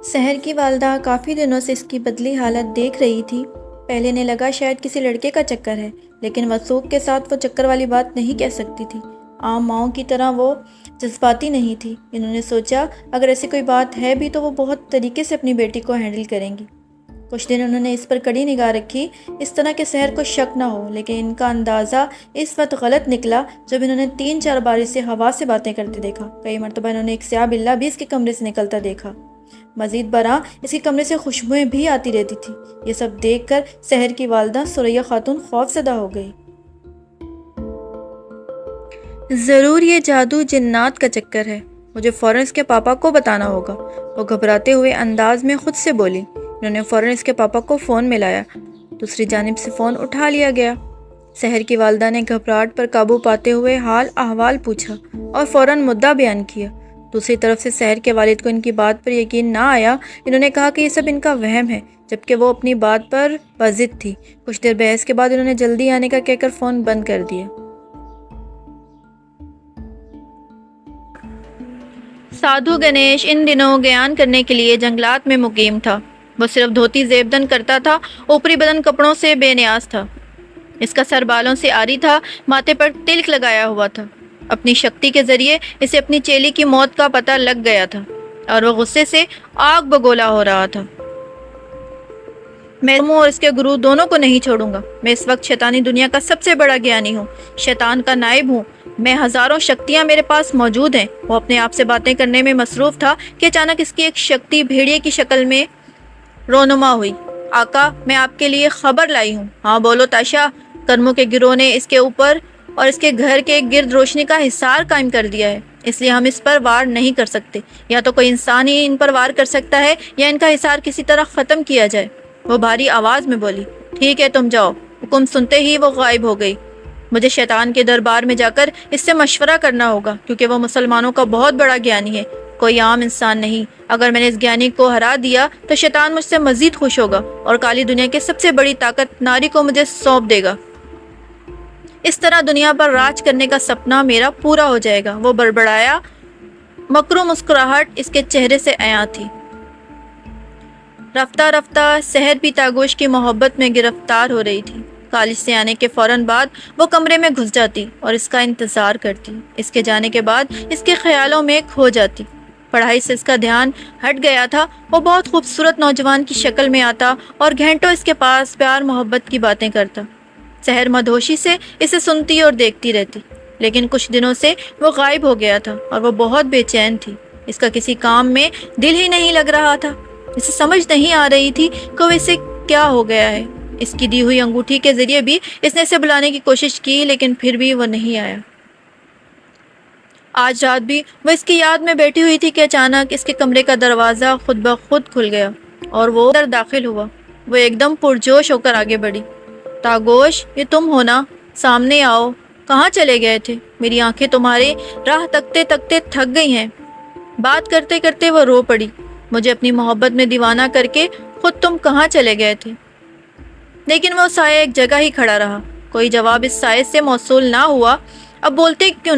سحر کی والدہ کافی دنوں سے اس کی بدلی حالت دیکھ رہی تھی۔ پہلے نے لگا شاید کسی لڑکے کا چکر ہے، لیکن وثوق کے ساتھ وہ چکر والی بات نہیں کہہ سکتی تھی۔ عام ماؤں کی طرح وہ جذباتی نہیں تھی۔ انہوں نے سوچا اگر ایسی کوئی بات ہے بھی تو وہ بہت طریقے سے اپنی بیٹی کو ہینڈل کریں گی۔ کچھ دن انہوں نے اس پر کڑی نگاہ رکھی، اس طرح کہ سحر کو شک نہ ہو، لیکن ان کا اندازہ اس وقت غلط نکلا جب انہوں نے 3-4 بار اسے ہوا سے باتیں کرتے دیکھا۔ کئی مرتبہ انہوں نے ایک سیاہ بلہ بھی اس کے کمرے سے نکلتا دیکھا۔ مزید برآں اس کے کمرے سے خوشبوئیں بھی آتی رہتی تھی۔ یہ سب دیکھ کر سحر کی والدہ ثریا خاتون خوف زدہ ہو گئی۔ ضرور یہ جادو جنات کا چکر ہے، مجھے فوراً اس کے پاپا کو بتانا ہوگا، وہ گھبراتے ہوئے انداز میں خود سے بولی۔ انہوں نے فوراً اس کے پاپا کو فون ملایا۔ دوسری جانب سے فون اٹھا لیا گیا۔ سحر کی والدہ نے گھبراہٹ پر قابو پاتے ہوئے حال احوال پوچھا اور فوراً مدعا بیان کیا۔ دوسری طرف سے سحر کے والد کو ان کی بات پر یقین نہ آیا۔ انہوں نے کہا کہ یہ سب ان کا وہم ہے، جبکہ وہ اپنی بات پر بضد تھی۔ کچھ دیر بحث کے بعد انہوں نے جلدی آنے کا کہہ کر فون بند کر دیا۔ سادھو گنیش ان دنوں گیان کرنے کے لیے جنگلات میں مقیم تھا۔ وہ صرف دھوتی زیبدن کرتا تھا، اوپری بدن کپڑوں سے بے نیاز تھا۔ اس کا سر بالوں سے عاری تھا، ماتھے پر تلک لگایا ہوا تھا۔ اپنی شکتی کے ذریعے اسے اپنی چیلی کی موت کا پتہ لگ گیا تھا اور وہ غصے سے آگ بگولا ہو رہا تھا۔ میں اور اس کے گرو دونوں کو نہیں چھوڑوں گا۔ میں اس وقت شیطانی دنیا کا سب سے بڑا گیانی ہوں، شیطان کا نائب ہوں۔ میں ہزاروں شکتیاں میرے پاس موجود ہیں۔ وہ اپنے آپ سے باتیں کرنے میں مصروف تھا کہ اچانک اس کی ایک شکتی بھیڑیے کی شکل میں رونما ہوئی۔ آقا، میں آپ کے لیے خبر لائی ہوں۔ ہاں بولو تاشا۔ کرموں کے گروہ نے اس کے اوپر اور اس کے گھر کے گرد روشنی کا حصار قائم کر دیا ہے، اس لیے ہم اس پر وار نہیں کر سکتے۔ یا تو کوئی انسان ہی ان پر وار کر سکتا ہے یا ان کا حصار کسی طرح ختم کیا جائے۔ وہ بھاری آواز میں بولی۔ ٹھیک ہے، تم جاؤ۔ حکم سنتے ہی وہ غائب ہو گئی۔ مجھے شیطان کے دربار میں جا کر اس سے مشورہ کرنا ہوگا، کیونکہ وہ مسلمانوں کا بہت بڑا گیانی ہے، کوئی عام انسان نہیں۔ اگر میں نے اس گیانی کو ہرا دیا تو شیطان مجھ سے مزید خوش ہوگا اور کالی دنیا کی سب سے بڑی طاقت ناری کو مجھے سونپ دے گا۔ اس طرح دنیا پر راج کرنے کا سپنا میرا پورا ہو جائے گا۔ وہ بڑبڑایا۔ مکرو مسکراہٹ اس کے چہرے سے عیاں تھی۔ رفتہ رفتہ سحر بھی تاگوش کی محبت میں گرفتار ہو رہی تھی۔ کالج سے آنے کے فوراً بعد وہ کمرے میں گھس جاتی اور اس کا انتظار کرتی۔ اس کے جانے کے بعد اس کے خیالوں میں کھو جاتی۔ پڑھائی سے اس کا دھیان ہٹ گیا تھا۔ وہ بہت خوبصورت نوجوان کی شکل میں آتا اور گھنٹوں اس کے پاس پیار محبت کی باتیں کرتا۔ سحر مدہوشی سے اسے سنتی اور دیکھتی رہتی، لیکن کچھ دنوں سے وہ غائب ہو گیا تھا اور وہ بہت بے چین تھی۔ اس کا کسی کام میں دل ہی نہیں لگ رہا تھا۔ اسے سمجھ نہیں آ رہی تھی کہ وہ اسے کیا ہو گیا ہے۔ اس کی دی ہوئی انگوٹھی کے ذریعے بھی اس نے اسے بلانے کی کوشش کی، لیکن پھر بھی وہ نہیں آیا۔ آج رات بھی وہ اس کی یاد میں بیٹھی ہوئی تھی کہ اچانک اس کے کمرے کا دروازہ خود بخود کھل گیا اور وہ اندر داخل ہوا۔ وہ ایک دم پرجوش ہو کر آگے بڑھی۔ تاگوش، یہ تم ہو نا؟ سامنے آؤ۔ کہاں چلے گئے تھے؟ میری آنکھیں تمہارے راہ تکتے تکتے تھک گئی ہیں۔ بات کرتے کرتے وہ رو پڑی۔ مجھے اپنی محبت میں دیوانہ کر کے خود تم کہاں چلے گئے تھے؟ لیکن وہ سایہ ایک جگہ ہی کھڑا رہا۔ کوئی جواب اس سائے سے موصول نہ ہوا۔ اب بولتے کیوں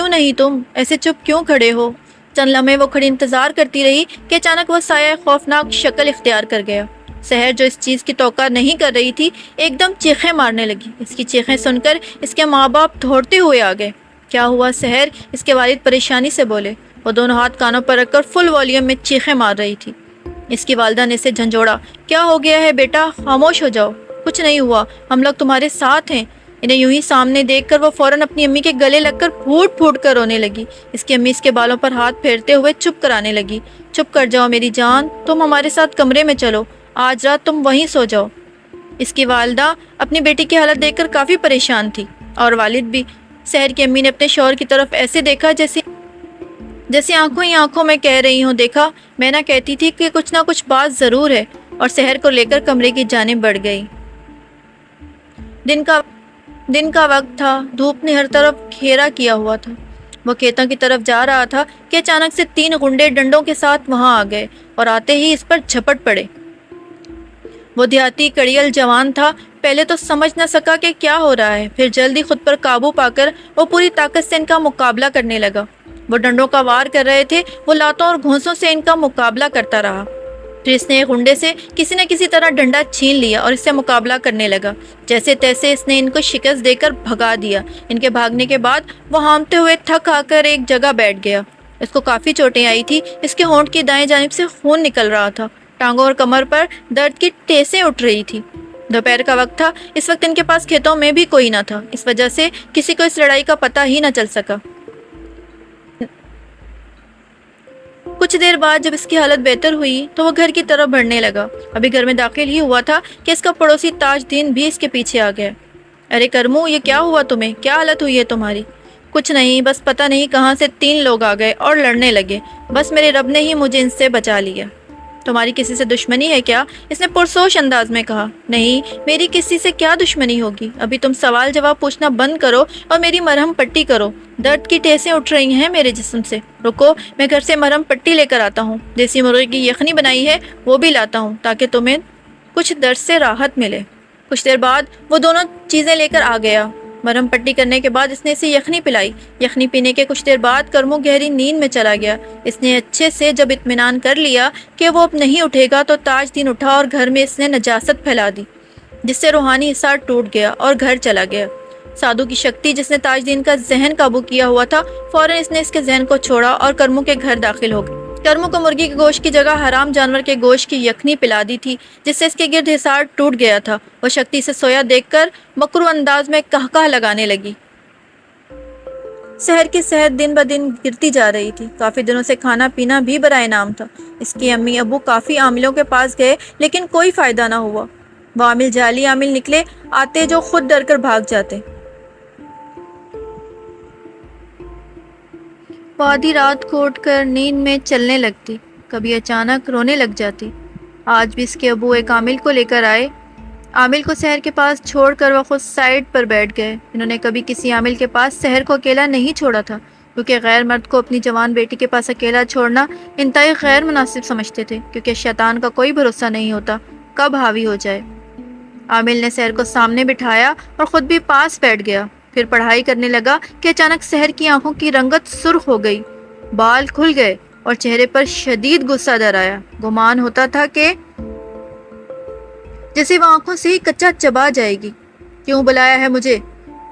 نہیں تم؟ ایسے چپ کیوں کھڑے ہو؟ چند لمحے وہ کھڑی انتظار کرتی رہی کہ اچانک وہ سایہ خوفناک شکل اختیار کر گیا۔ سحر جو اس چیز کی توقع نہیں کر رہی تھی، ایک دم چیخیں مارنے لگی۔ اس کی چیخیں سن کر اس کے ماں باپ دوڑتے ہوئے آ گئے۔ کیا ہوا سحر؟ اس کے والد پریشانی سے بولے۔ وہ دونوں ہاتھ کانوں پر رکھ کر فل والیوم میں چیخیں مار رہی تھی۔ اس کی والدہ نے اسے جھنجھوڑا۔ کیا ہو گیا ہے بیٹا؟ خاموش ہو جاؤ۔ کچھ نہیں ہوا، ہم لوگ تمہارے ساتھ ہیں۔ انہیں یوں ہی سامنے دیکھ کر وہ فوراً اپنی امی کے گلے لگ کر پھوٹ پھوٹ کر رونے لگی۔ اس کی امی اس کے بالوں پر ہاتھ پھیرتے ہوئے چپ کرانے لگی۔ چپ کر جاؤ میری جان، تم ہمارے ساتھ کمرے میں چلو، آج رات تم وہیں سو جاؤ۔ اس کی والدہ اپنی بیٹی کی حالت دیکھ کر کافی پریشان تھی اور والد بھی۔ سحر کی امی نے اپنے شوہر کی طرف ایسے دیکھا جیسے آنکھوں ہی آنکھوں میں کہہ رہی ہوں، دیکھا میں نہ کہتی تھی کہ کچھ نہ کچھ بات ضرور ہے، اور سحر کو لے کر کمرے کی جانب بڑھ گئی۔ دن کا وقت تھا، دھوپ نے ہر طرف گھیرا کیا ہوا تھا۔ وہ کھیتوں کی طرف جا رہا تھا کہ اچانک سے 3 غنڈے ڈنڈوں کے ساتھ وہاں آ گئے اور آتے ہی اس پر جھپٹ پڑے۔ وہ دیہاتی کڑیل جوان تھا۔ پہلے تو سمجھ نہ سکا کہ کیا ہو رہا ہے، پھر جلدی خود پر قابو پا کر وہ پوری طاقت سے ان کا مقابلہ کرنے لگا۔ وہ ڈنڈوں کا وار کر رہے تھے، وہ لاتوں اور گھونسوں سے ان کا مقابلہ کرتا رہا۔ پھر اس نے ایک غنڈے سے کسی نہ کسی طرح ڈنڈا چھین لیا اور اس سے مقابلہ کرنے لگا۔ جیسے تیسے اس نے ان کو شکست دے کر بھگا دیا۔ ان کے بھاگنے کے بعد وہ ہامتے ہوئے تھک آ کر ایک جگہ بیٹھ گیا۔ اس کو کافی چوٹیں آئی تھی، اس کے ہونٹ کی دائیں جانب سے خون نکل رہا تھا، ٹانگوں اور کمر پر درد کی ٹیسیں اٹھ رہی تھی۔ دوپہر کا وقت تھا، اس وقت ان کے پاس کھیتوں میں بھی کوئی نہ تھا، اس وجہ سے کسی کو اس لڑائی کا پتہ ہی نہ چل سکا۔ کچھ دیر بعد جب اس کی حالت بہتر ہوئی تو وہ گھر کی طرف بڑھنے لگا۔ ابھی گھر میں داخل ہی ہوا تھا کہ اس کا پڑوسی تاج دین بھی اس کے پیچھے آ گیا۔ ارے کرمو، یہ کیا ہوا تمہیں؟ کیا حالت ہوئی ہے تمہاری؟ کچھ نہیں، بس پتہ نہیں کہاں سے 3 لوگ آ گئے اور لڑنے لگے، بس میرے رب نے ہی مجھے ان سے بچا لیا۔ تمہاری کسی سے دشمنی ہے کیا؟ اس نے پرسوش انداز میں کہا۔ نہیں، میری کسی سے کیا دشمنی ہوگی؟ ابھی تم سوال جواب پوچھنا بند کرو اور میری مرہم پٹی کرو۔ درد کی ٹھیسیں اٹھ رہی ہیں میرے جسم سے۔ رکو، میں گھر سے مرہم پٹی لے کر آتا ہوں، دیسی مرغے کی یخنی بنائی ہے وہ بھی لاتا ہوں تاکہ تمہیں کچھ درد سے راحت ملے۔ کچھ دیر بعد وہ دونوں چیزیں لے کر آ گیا۔ مرہم پٹی کرنے کے بعد اس نے اسے یخنی پلائی۔ یخنی پینے کے کچھ دیر بعد کرمو گہری نیند میں چلا گیا۔ اس نے اچھے سے جب اطمینان کر لیا کہ وہ اب نہیں اٹھے گا تو تاج دین اٹھا اور گھر میں اس نے نجاست پھیلا دی، جس سے روحانی حصار ٹوٹ گیا اور گھر چلا گیا۔ سادھو کی شکتی جس نے تاج دین کا ذہن قابو کیا ہوا تھا، فوراً اس نے اس کے ذہن کو چھوڑا اور کرمو کے گھر داخل ہو گئی۔ کرمو کو مرغی کے گوشت کی جگہ حرام جانور کے گوشت کی یخنی پلا دی تھی، جس سے اس کے گرد حصار ٹوٹ گیا تھا۔ وہ شکتی سے سویا دیکھ کر مکرو انداز میں قہقہ لگانے لگی۔ شہر کی صحت دن بدن گرتی جا رہی تھی۔ کافی دنوں سے کھانا پینا بھی برائے نام تھا۔ اس کی امی ابو کافی عاملوں کے پاس گئے لیکن کوئی فائدہ نہ ہوا۔ وہ عامل جعلی عامل نکلے آتے جو خود ڈر کر بھاگ جاتے۔ وہ آدھی رات کو اٹھ کر نیند میں چلنے لگتی، کبھی اچانک رونے لگ جاتی۔ آج بھی اس کے ابو ایک عامل کو لے کر آئے۔ عامل کو سحر کے پاس چھوڑ کر وہ خود سائڈ پر بیٹھ گئے۔ انہوں نے کبھی کسی عامل کے پاس سحر کو اکیلا نہیں چھوڑا تھا، کیونکہ غیر مرد کو اپنی جوان بیٹی کے پاس اکیلا چھوڑنا انتہائی غیر مناسب سمجھتے تھے، کیونکہ شیطان کا کوئی بھروسہ نہیں ہوتا کب حاوی ہو جائے۔ عامل نے سحر کو سامنے بٹھایا اور خود بھی پاس بیٹھ گیا۔ پھر پڑھائی کرنے لگا کہ اچانک سحر کی آنکھوں کی رنگت سرخ ہو گئی، بال کھل گئے اور چہرے پر شدید غصہ در آیا۔ گمان ہوتا تھا کہ جیسے وہ آنکھوں سے ہی کچا چبا جائے گی۔ کیوں بلایا ہے مجھے؟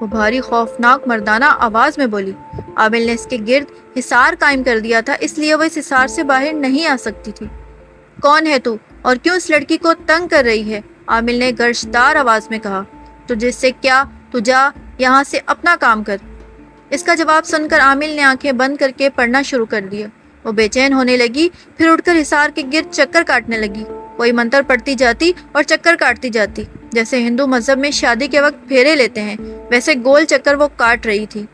وہ بھاری خوفناک مردانہ آواز میں بولی۔ عامل نے اس کے گرد حصار قائم کر دیا تھا، اس لیے وہ اس حصار سے باہر نہیں آ سکتی تھی۔ کون ہے تو اور کیوں اس لڑکی کو تنگ کر رہی ہے؟ عامل نے گرجدار آواز میں کہا۔ تجھے سے کیا؟ تو جا یہاں سے اپنا کام کر۔ اس کا جواب سن کر عامل نے آنکھیں بند کر کے پڑھنا شروع کر دیا۔ وہ بے چین ہونے لگی، پھر اٹھ کر حصار کے گرد چکر کاٹنے لگی۔ کوئی منتر پڑھتی جاتی اور چکر کاٹتی جاتی، جیسے ہندو مذہب میں شادی کے وقت پھیرے لیتے ہیں، ویسے گول چکر وہ کاٹ رہی تھی۔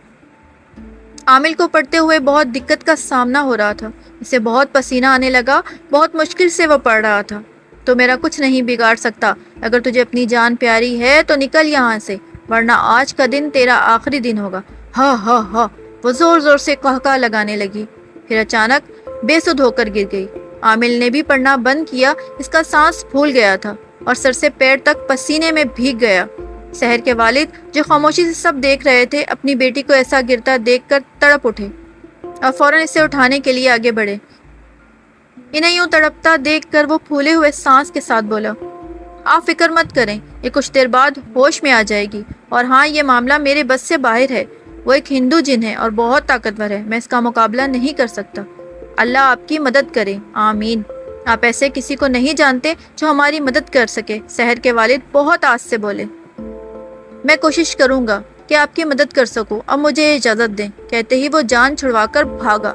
عامل کو پڑھتے ہوئے بہت دقت کا سامنا ہو رہا تھا، اسے بہت پسینہ آنے لگا، بہت مشکل سے وہ پڑھ رہا تھا۔ تو میرا کچھ نہیں بگاڑ سکتا، اگر تجھے اپنی جان پیاری ہے تو نکل یہاں سے، ورنہ آج کا دن تیرا آخری دن ہوگا۔ ہا ہا ہا، وہ زور زور سے قہقہ لگانے لگی، پھر اچانک بے سدھ ہو کر گر گئی۔ عامل نے بھی پڑھنا بند کیا، اس کا سانس پھول گیا تھا اور سر سے پیر تک پسینے میں بھیگ گیا۔ سحر کے والد جو خاموشی سے سب دیکھ رہے تھے، اپنی بیٹی کو ایسا گرتا دیکھ کر تڑپ اٹھے اور فوراً اسے اٹھانے کے لیے آگے بڑھے۔ انہیں یوں تڑپتا دیکھ کر وہ پھولے ہوئے سانس کے ساتھ بولا، آپ فکر مت کریں، یہ کچھ دیر بعد ہوش میں آ جائے گی، اور ہاں، یہ معاملہ میرے بس سے باہر ہے۔ وہ ایک ہندو جن ہے اور بہت طاقتور ہے، میں اس کا مقابلہ نہیں کر سکتا۔ اللہ آپ کی مدد کرے، آمین۔ آپ ایسے کسی کو نہیں جانتے جو ہماری مدد کر سکے، سحر کے والد بہت آس سے بولے۔ میں کوشش کروں گا کہ آپ کی مدد کر سکوں، اب مجھے اجازت دیں۔ کہتے ہی وہ جان چھڑوا کر بھاگا۔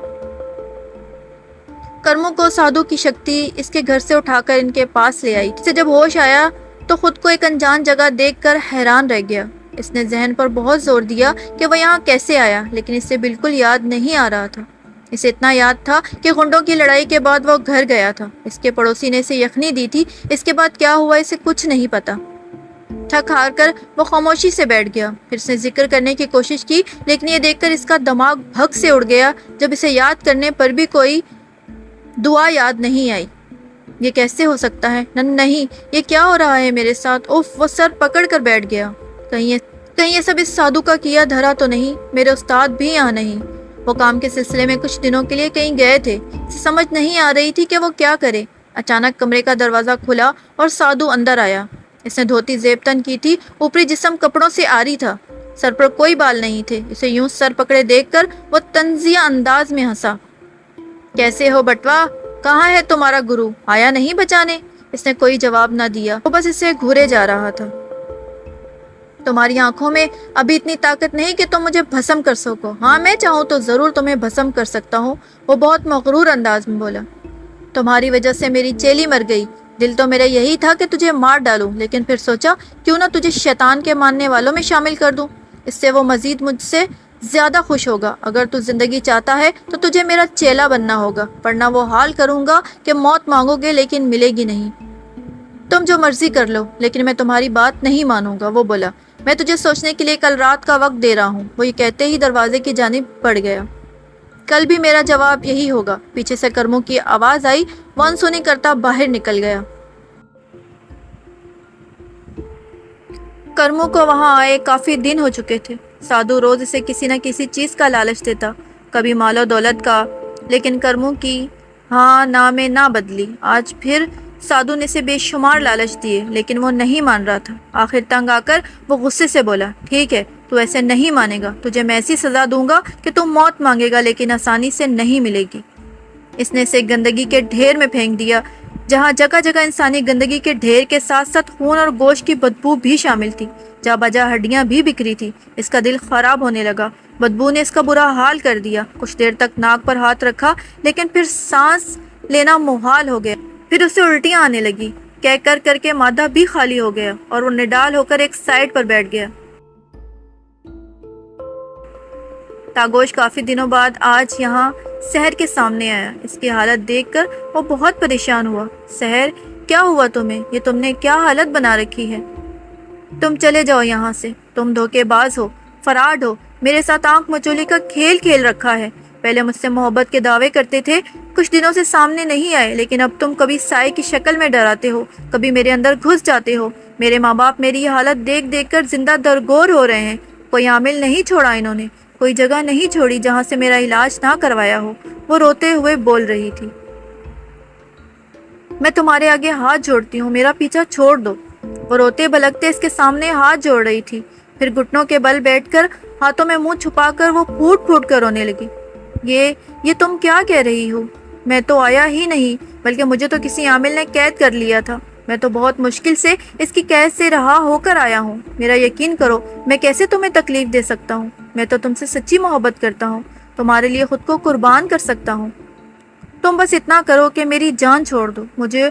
کرموں کو سادھو کی شکتی اس کے گھر سے اٹھا کر ان کے پاس لے آئی۔ اسے جب ہوش آیا تو خود کو ایک انجان جگہ دیکھ کر حیران رہ گیا۔ اس نے ذہن پر بہت زور دیا کہ وہ یہاں کیسے آیا، لیکن اسے بالکل یاد نہیں آ رہا تھا۔ اسے اتنا یاد تھا کہ غنڈوں کی لڑائی کے بعد وہ گھر گیا تھا، اس کے پڑوسی نے اسے یخنی دی تھی، اس کے بعد کیا ہوا اسے کچھ نہیں پتا۔ تھک ہار کر وہ خاموشی سے بیٹھ گیا، پھر اس نے ذکر کرنے کی کوشش کی، لیکن یہ دیکھ کر اس کا دماغ بھگ سے اڑ گیا جب اسے یاد کرنے پر بھی کوئی دعا یاد نہیں آئی۔ یہ کیسے ہو سکتا ہے؟ نہیں، یہ کیا ہو رہا ہے میرے ساتھ؟ اوف! وہ سر پکڑ کر بیٹھ گیا۔ کہیں یہ سب اس سادھو کا کیا دھرا تو نہیں؟ میرے استاد بھی یہاں نہیں، وہ کام کے سلسلے میں کچھ دنوں کے لیے کہیں گئے تھے۔ اسے سمجھ نہیں آ رہی تھی کہ وہ کیا کرے۔ اچانک کمرے کا دروازہ کھلا اور سادھو اندر آیا۔ اس نے دھوتی زیب تن کی تھی، اوپری جسم کپڑوں سے آری تھا، سر پر کوئی بال نہیں تھے۔ اسے یوں سر پکڑے دیکھ کر وہ طنزیہ انداز میں ہنسا۔ کیسے ہو بٹوا؟ کہاں ہے تمہارا گرو؟ آیا نہیں بچانے؟ اس نے کوئی جواب نہ دیا، وہ بس اسے گھورے جا رہا تھا۔ تمہاری آنکھوں میں ابھی اتنی طاقت نہیں کہ تم مجھے بھسم کر سکو۔ ہاں میں چاہوں تو ضرور تمہیں بھسم کر سکتا ہوں، وہ بہت مغرور انداز میں بولا۔ تمہاری وجہ سے میری چیلی مر گئی۔ دل تو میرا یہی تھا کہ تجھے مار ڈالوں، لیکن پھر سوچا کیوں نہ تجھے شیطان کے ماننے والوں میں شامل کر دوں، اس سے وہ مزید مجھ سے زیادہ خوش ہوگا۔ اگر تو زندگی چاہتا ہے تو تجھے میرا چیلا بننا ہوگا، ورنہ وہ حال کروں گا کہ موت مانگو گے لیکن ملے گی نہیں۔ تم جو مرضی کر لو، لیکن میں تمہاری بات نہیں مانوں گا، وہ بولا۔ میں تجھے سوچنے کے لیے کل رات کا وقت دے رہا ہوں، وہ یہ کہتے ہی دروازے کی جانب بڑھ گیا۔ کل بھی میرا جواب یہی ہوگا۔ پیچھے سے کرمو کی آواز آئی، وہ انسونی کرتا باہر نکل گیا۔ کرمو کو وہاں آئے کافی دن ہو چکے تھے۔ سادھو روز اسے کسی نہ کسی چیز کا لالچ دیتا، کبھی مال و دولت کا، لیکن کرمو کی ہاں نہ میں نہ بدلی۔ آج پھر سادھو نے اسے بے شمار لالچ دیے، لیکن وہ نہیں مان رہا تھا۔ آخر تنگ آ کر وہ غصے سے بولا، ٹھیک ہے تو ایسے نہیں مانے گا، تجھے میں ایسی سزا دوں گا کہ تم موت مانگے گا لیکن آسانی سے نہیں ملے گی۔ اس نے اسے گندگی کے ڈھیر میں پھینک دیا، جہاں جگہ جگہ انسانی گندگی کے ڈھیر کے ساتھ ساتھ خون اور گوشت کی بدبو بھی شامل تھی، جا بجا ہڈیاں بھی بکھری تھی۔ اس کا دل خراب ہونے لگا، بدبو نے اس کا برا حال کر دیا۔ کچھ دیر تک ناک پر ہاتھ رکھا، لیکن پھر سانس لینا محال ہو گیا۔ پھر اسے الٹیاں آنے لگی، کہہ کر کر کے معدہ بھی خالی ہو گیا اور وہ نڈال ہو کر ایک سائڈ پر بیٹھ گیا۔ تاگوش کافی دنوں بعد آج یہاں سحر کے سامنے آیا۔ اس کی حالت دیکھ کر وہ بہت پریشان ہوا۔ سحر، کیا ہوا تمہیں؟ یہ تم نے کیا حالت بنا رکھی ہے؟ تم چلے جاؤ یہاں سے، تم دھوکے باز ہو، فراڈ ہو، میرے ساتھ آنکھ مچولی کا کھیل کھیل رکھا ہے۔ پہلے مجھ سے محبت کے دعوے کرتے تھے، کچھ دنوں سے سامنے نہیں آئے، لیکن اب تم کبھی سائے کی شکل میں ڈراتے ہو، کبھی میرے اندر گھس جاتے ہو۔ میرے ماں باپ میری یہ حالت دیکھ دیکھ کر زندہ درگور ہو رہے ہیں۔ کوئی عامل نہیں چھوڑا انہوں نے، کوئی جگہ نہیں چھوڑی جہاں سے میرا علاج نہ کروایا ہو۔ وہ روتے ہوئے بول رہی تھی۔ میں تمہارے آگے ہاتھ جوڑتی ہوں، میرا پیچھا چھوڑ دو۔ وہ روتے بھلکتے اس کے سامنے ہاتھ جوڑ رہی تھی، پھر گھٹنوں کے بل بیٹھ کر ہاتھوں میں منہ چھپا کر وہ پھوٹ پھوٹ کر رونے لگی۔ یہ تم کیا کہہ رہی ہو؟ میں تو آیا ہی نہیں، بلکہ مجھے تو کسی عامل نے قید کر لیا تھا۔ میں تو بہت مشکل سے اس کی قید سے رہا ہو کر آیا ہوں۔ میرا یقین کرو، میں کیسے تمہیں تکلیف دے سکتا ہوں؟ میں تو تم سے سچی محبت کرتا ہوں، تمہارے لیے خود کو قربان کر سکتا ہوں۔ تم بس اتنا کرو کہ میری جان چھوڑ دو، مجھے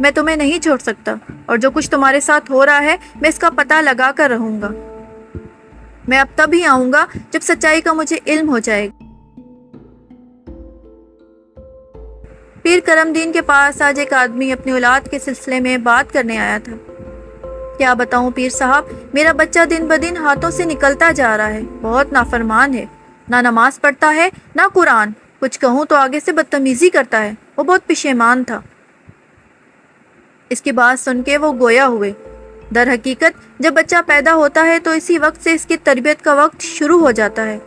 میں تمہیں نہیں چھوڑ سکتا، اور جو کچھ تمہارے ساتھ ہو رہا ہے میں اس کا پتہ لگا کر رہوں گا۔ میں اب تب ہی آؤں گا جب سچائی کا مجھے علم ہو جائے گا۔ پیر کرم دین کے پاس آج ایک آدمی اپنی اولاد کے سلسلے میں بات کرنے آیا تھا۔ کیا بتاؤں پیر صاحب، میرا بچہ دن بدن ہاتھوں سے نکلتا جا رہا ہے، بہت نافرمان ہے، نہ نماز پڑھتا ہے نہ قرآن، کچھ کہوں تو آگے سے بدتمیزی کرتا ہے۔ وہ بہت پشیمان تھا۔ اس کی بات سن کے وہ گویا ہوئے۔ در حقیقت جب بچہ پیدا ہوتا ہے تو اسی وقت سے اس کی تربیت کا وقت شروع ہو جاتا ہے،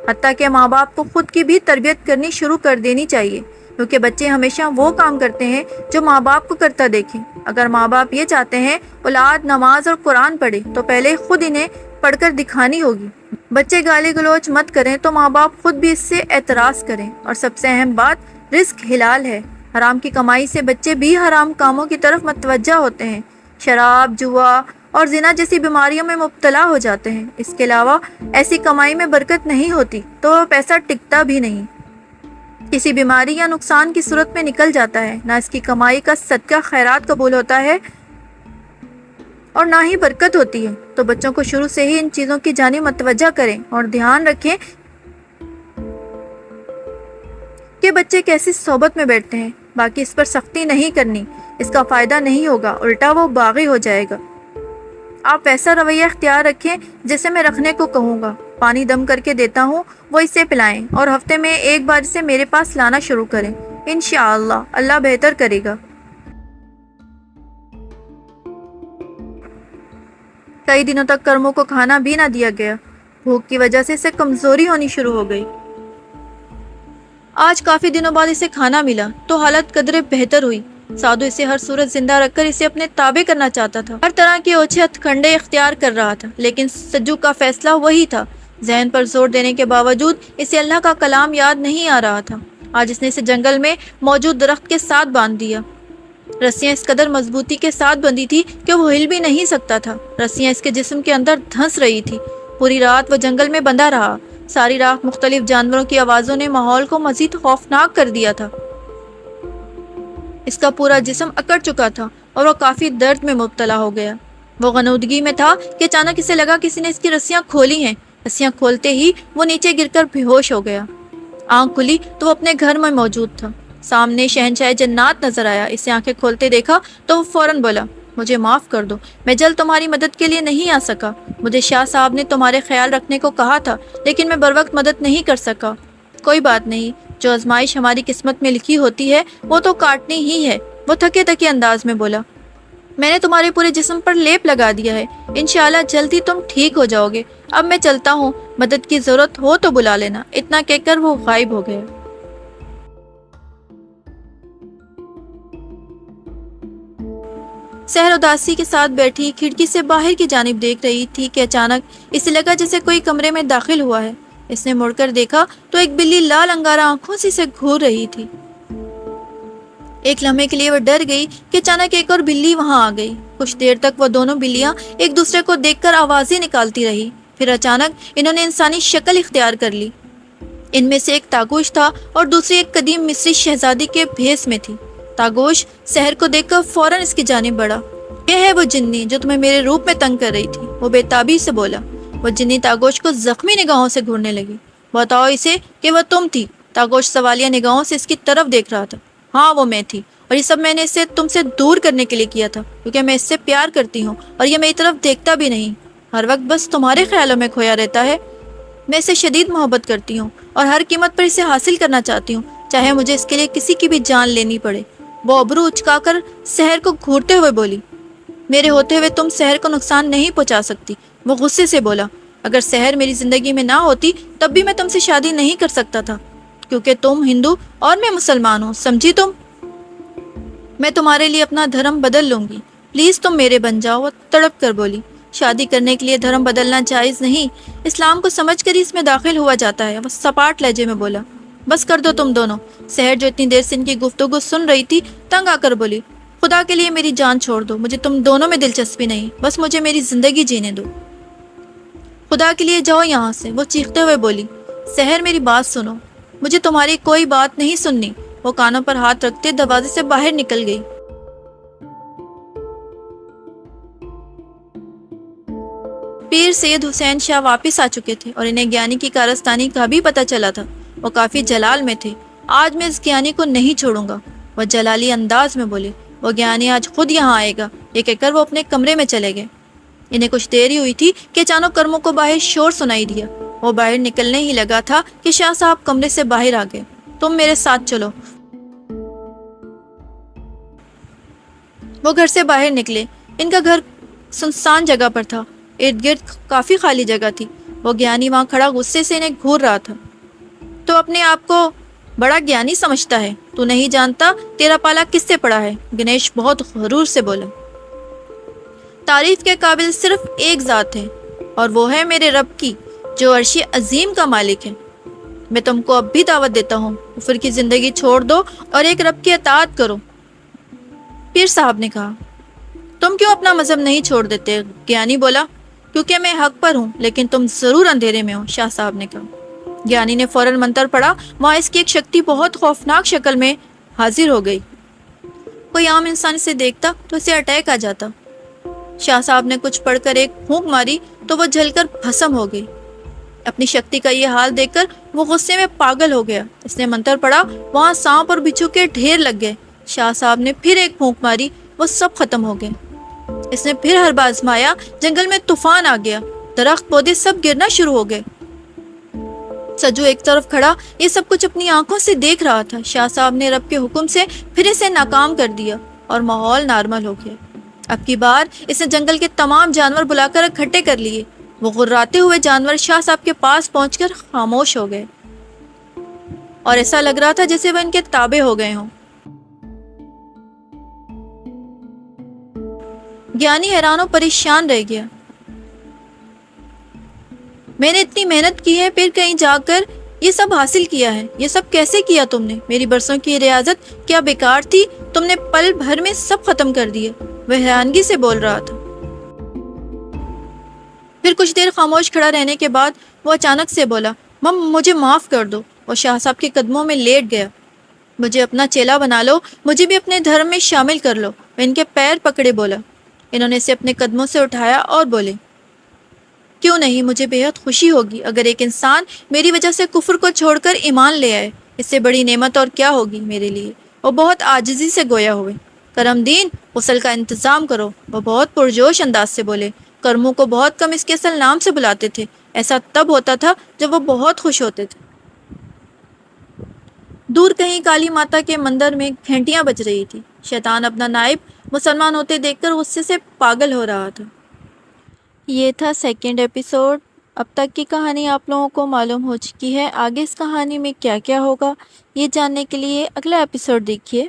حتیٰ کہ ماں باپ کو خود کی بھی تربیت کرنی شروع کر دینی چاہیے، کیونکہ بچے ہمیشہ وہ کام کرتے ہیں جو ماں باپ کو کرتا دیکھیں۔ اگر ماں باپ یہ چاہتے ہیں اولاد نماز اور قرآن پڑھے تو پہلے خود انہیں پڑھ کر دکھانی ہوگی۔ بچے گالی گلوچ مت کریں تو ماں باپ خود بھی اس سے اعتراض کریں۔ اور سب سے اہم بات، رزق حلال ہے، حرام کی کمائی سے بچے بھی حرام کاموں کی طرف متوجہ ہوتے ہیں، شراب، جوا اور زنا جیسی بیماریوں میں مبتلا ہو جاتے ہیں۔ اس کے علاوہ ایسی کمائی میں برکت نہیں ہوتی تو پیسہ ٹکتا بھی نہیں، کسی بیماری یا نقصان کی صورت میں نکل جاتا ہے، نہ اس کی کمائی کا صدقہ خیرات قبول ہوتا ہے اور نہ ہی برکت ہوتی ہے۔ تو بچوں کو شروع سے ہی ان چیزوں کی جانب متوجہ کریں اور دھیان رکھیں کہ بچے کیسی صحبت میں بیٹھتے ہیں۔ باقی اس پر سختی نہیں کرنی، اس کا فائدہ نہیں ہوگا، الٹا وہ باغی ہو جائے گا۔ آپ ویسا رویہ اختیار رکھیں جیسے میں رکھنے کو کہوں گا۔ پانی دم کر کے دیتا ہوں وہ اسے پلائیں، اور ہفتے میں ایک بار اسے میرے پاس لانا شروع کریں۔ انشاءاللہ اللہ بہتر کرے گا۔ کئی دنوں تک کرموں کو کھانا بھی نہ دیا گیا۔ بھوک کی وجہ سے اسے کمزوری ہونی شروع ہو گئی۔ آج کافی دنوں بعد اسے کھانا ملا تو حالت قدرے بہتر ہوئی۔ سادھو اسے ہر صورت زندہ رکھ کر اسے اپنے تابع کرنا چاہتا تھا، ہر طرح کے اوچھے ہتھ کنڈے اختیار کر رہا تھا، لیکن سجو کا فیصلہ وہی تھا۔ ذہن پر زور دینے کے باوجود اسے اللہ کا کلام یاد نہیں آ رہا تھا۔ آج اس نے اسے جنگل میں موجود درخت کے ساتھ باندھ دیا۔ رسیاں اس قدر مضبوطی کے ساتھ بندھی تھی کہ وہ ہل بھی نہیں سکتا تھا۔ رسیاں اس کے جسم کے اندر دھنس رہی تھی۔ پوری رات وہ جنگل میں بندھا رہا۔ ساری رات مختلف جانوروں کی آوازوں نے ماحول کو مزید خوفناک کر دیا تھا۔ اس کا پورا جسم اکڑ چکا تھا اور وہ کافی درد میں مبتلا ہو گیا۔ وہ غنودگی میں تھا کہ اچانک اسے لگا کسی نے اس کی رسیاں کھولی ہیں۔ رسیاں کھولتے ہی وہ نیچے گر کر بے ہوش ہو گیا۔ آنکھ کھلی تو وہ اپنے گھر میں موجود تھا۔ سامنے شہنشاہ جنات نظر آیا۔ اسے آنکھیں کھولتے دیکھا تو وہ فوراً بولا، مجھے معاف کر دو، میں جلد تمہاری مدد کے لیے نہیں آ سکا۔ مجھے شاہ صاحب نے تمہارے خیال رکھنے کو کہا تھا، لیکن میں بر وقت مدد نہیں کر سکا۔ کوئی بات نہیں، جو آزمائش ہماری قسمت میں لکھی ہوتی ہے وہ تو کاٹنی ہی ہے، وہ تھکے تھکے انداز میں بولا۔ میں نے تمہارے پورے جسم پر لیپ لگا دیا ہے، انشاءاللہ جلدی تم ٹھیک ہو جاؤ گے۔ اب میں چلتا ہوں، مدد کی ضرورت ہو تو بلا لینا۔ اتنا کہہ کر وہ غائب ہو گیا۔ سحر اداسی کے ساتھ بیٹھی کھڑکی سے باہر کی جانب دیکھ رہی تھی کہ اچانک اسے لگا جیسے کوئی کمرے میں داخل ہوا ہے۔ اس نے مڑ کر دیکھا تو ایک بلی لال انگارہ آنکھوں سے اسے گھور رہی تھی۔ ایک لمحے کے لیے وہ ڈر گئی کہ اچانک ایک اور بلی وہاں آ گئی۔ کچھ دیر تک وہ دونوں بلیاں ایک دوسرے کو دیکھ کر آوازیں نکالتی رہی، پھر اچانک انہوں نے انسانی شکل اختیار کر لی۔ ان میں سے ایک تاگوش تھا اور دوسری ایک قدیم مصری شہزادی کے بھیس میں تھی۔ تاگوش سحر کو دیکھ کر فوراً اس کی جانب بڑھا۔ یہ ہے وہ جنی جو تمہیں میرے روپ میں تنگ کر رہی تھی، وہ بے تابی سے بولا۔ وہ جنی تاگوش کو زخمی نگاہوں سے گھورنے لگی۔ بتاؤ اسے کہ وہ تم تھی۔ تاگوش سوالیہ نگاہوں سے اس کی طرف دیکھ رہا تھا۔ ہاں وہ میں تھی، اور یہ سب میں نے اسے تم سے دور کرنے کے لیے کیا تھا، کیونکہ میں اس سے پیار کرتی ہوں اور یہ میری طرف دیکھتا بھی نہیں، ہر وقت بس تمہارے خیالوں میں کھویا رہتا ہے۔ میں اسے شدید محبت کرتی ہوں اور ہر قیمت پر اسے حاصل کرنا چاہتی ہوں، چاہے مجھے اس کے لیے کسی کی بھی جان لینی پڑے۔ وہ ابرو اچکا کر سحر کو گھورتے ہوئے بولی، میرے ہوتے ہوئے تم سحر کو نقصان نہیں پہنچا سکتی۔ وہ غصے سے بولا، اگر سحر میری زندگی میں نہ ہوتی تب بھی میں تم سے شادی نہیں کر سکتا تھا، کیونکہ تم ہندو اور میں مسلمان ہوں، سمجھی تم؟ میں تمہارے لیے اپنا دھرم بدل لوں گی، پلیز تم میرے بن جاؤ۔ وہ تڑپ کر بولی، شادی کرنے کے لیے دھرم بدلنا جائز نہیں، اسلام کو سمجھ کر ہی اس میں داخل ہوا جاتا ہے۔ وہ سپاٹ لہجے میں بولا، بس کر دو تم دونوں۔ سحر جو اتنی دیر سے ان کی گفتگو سن رہی تھی تنگ آ کر بولی، خدا کے لیے میری جان چھوڑ دو، مجھے تم دونوں میں دلچسپی نہیں، بس مجھے میری زندگی جینے دو، خدا کے لیے جاؤ یہاں سے۔ وہ چیختے ہوئے بولی، سحر میری بات سنو، مجھے تمہاری کوئی بات نہیں سننی۔ وہ کانوں پر ہاتھ رکھتے دروازے سے باہر نکل گئی۔ پیر سید حسین شاہ واپس آ چکے تھے اور انہیں گیانی کی کارستانی کا بھی پتہ چلا تھا۔ وہ کافی جلال میں تھے۔ آج میں اس گیانی کو نہیں چھوڑوں گا، وہ جلالی انداز میں بولے۔ وہ گیانی آج خود یہاں آئے گا، یہ کہہ کر وہ اپنے کمرے میں چلے گئے۔ انہیں کچھ دیر ہی ہوئی تھی کہ اچانک کرموں کو باہر شور سنائی دیا۔ وہ باہر نکلنے ہی لگا تھا کہ شاہ صاحب کمرے سے باہر آ گئے۔ تم میرے ساتھ چلو۔ وہ گھر سے باہر نکلے۔ ان کا گھر سنسان جگہ پر تھا، ارد گرد کافی خالی جگہ تھی۔ وہ گیانی وہاں کھڑا غصے سے انہیں گھور رہا تھا۔ تو اپنے آپ کو بڑا گیانی سمجھتا ہے، تو نہیں جانتا تیرا پالا کس سے پڑا ہے؟ گنیش بہت غرور سے بولا۔ تعریف کے قابل صرف ایک ذات ہے، اور وہ ہے میرے رب کی، جو عرش عظیم کا مالک ہے۔ میں تم کو اب بھی دعوت دیتا ہوں، کفر کی زندگی چھوڑ دو اور ایک رب کی اطاعت کرو۔ پیر صاحب نے کہا، تم کیوں اپنا مذہب نہیں چھوڑ دیتے؟ گیانی بولا، کیونکہ میں حق پر ہوں، لیکن تم ضرور اندھیرے میں ہو، شاہ صاحب نے کہا۔ گیانی نے فوراً منتر پڑھا۔ وہاں اس کی ایک شکتی بہت خوفناک شکل میں حاضر ہو گئی۔ کوئی عام انسان اسے دیکھتا تو اسے اٹیک آ جاتا۔ شاہ صاحب نے کچھ پڑھ کر ایک پھونک ماری تو وہ جل کر بھسم ہو گئی۔ اپنی شکتی کا یہ حال دیکھ کر وہ غصے میں پاگل ہو گیا۔ اس نے منتر پڑھا، وہاں سانپ اور بچھو کے ڈھیر لگ گئے۔ شاہ صاحب نے پھر ایک پھونک ماری، وہ سب ختم ہو گئے۔ اس نے پھر حربہ آزمایا، جنگل میں طوفان آ گیا، درخت پودے سب گرنا شروع ہو گئے۔ سجو ایک طرف کھڑا یہ سب کچھ اپنی آنکھوں سے دیکھ رہا تھا۔ شاہ صاحب نے رب کے حکم سے پھر اسے ناکام کر دیا اور ماحول نارمل ہو گیا۔ اب کی بار اس نے جنگل کے تمام جانور بلا کر اکٹھے کر لیے۔ وہ غراتے ہوئے جانور شاہ صاحب کے پاس پہنچ کر خاموش ہو گئے اور ایسا لگ رہا تھا جیسے وہ ان کے تابع ہو گئے ہوں۔ گیانی حیران و پریشان رہ گیا۔ میں نے اتنی محنت کی ہے، پھر کہیں جا کر یہ سب حاصل کیا ہے۔ یہ سب کیسے کیا تم نے؟ میری برسوں کی ریاضت کیا بیکار تھی؟ تم نے پل بھر میں سب ختم کر دیے۔ وہ حیرانگی سے بول رہا تھا۔ پھر کچھ دیر خاموش کھڑا رہنے کے بعد وہ اچانک سے بولا، مجھے معاف کر دو۔ وہ شاہ صاحب کے قدموں میں لیٹ گیا۔ مجھے اپنا چیلا بنا لو، مجھے بھی اپنے دھرم میں شامل کر لو۔ وہ ان کے پیر پکڑے بولا۔ انہوں نے اسے اپنے قدموں سے اٹھایا اور بولے، کیوں نہیں، مجھے بہت خوشی ہوگی اگر ایک انسان میری وجہ سے کفر کو چھوڑ کر ایمان لے آئے۔ اس سے بڑی نعمت اور کیا ہوگی میرے لیے۔ وہ بہت عاجزی سے گویا ہوئے۔ کرم دین، غسل کا انتظام کرو۔ وہ بہت پرجوش انداز سے بولے۔ کرموں کو بہت کم اس کے اصل نام سے بلاتے تھے۔ ایسا تب ہوتا تھا جب وہ بہت خوش ہوتے تھے۔ دور کہیں کالی ماتا کے مندر میں گھنٹیاں بج رہی تھی۔ شیطان اپنا نائب مسلمان ہوتے دیکھ کر غصے سے پاگل ہو رہا تھا۔ یہ تھا سیکنڈ ایپیسوڈ۔ اب تک کی کہانی آپ لوگوں کو معلوم ہو چکی ہے۔ آگے اس کہانی میں کیا کیا ہوگا یہ جاننے کے لیے اگلا ایپیسوڈ دیکھیے۔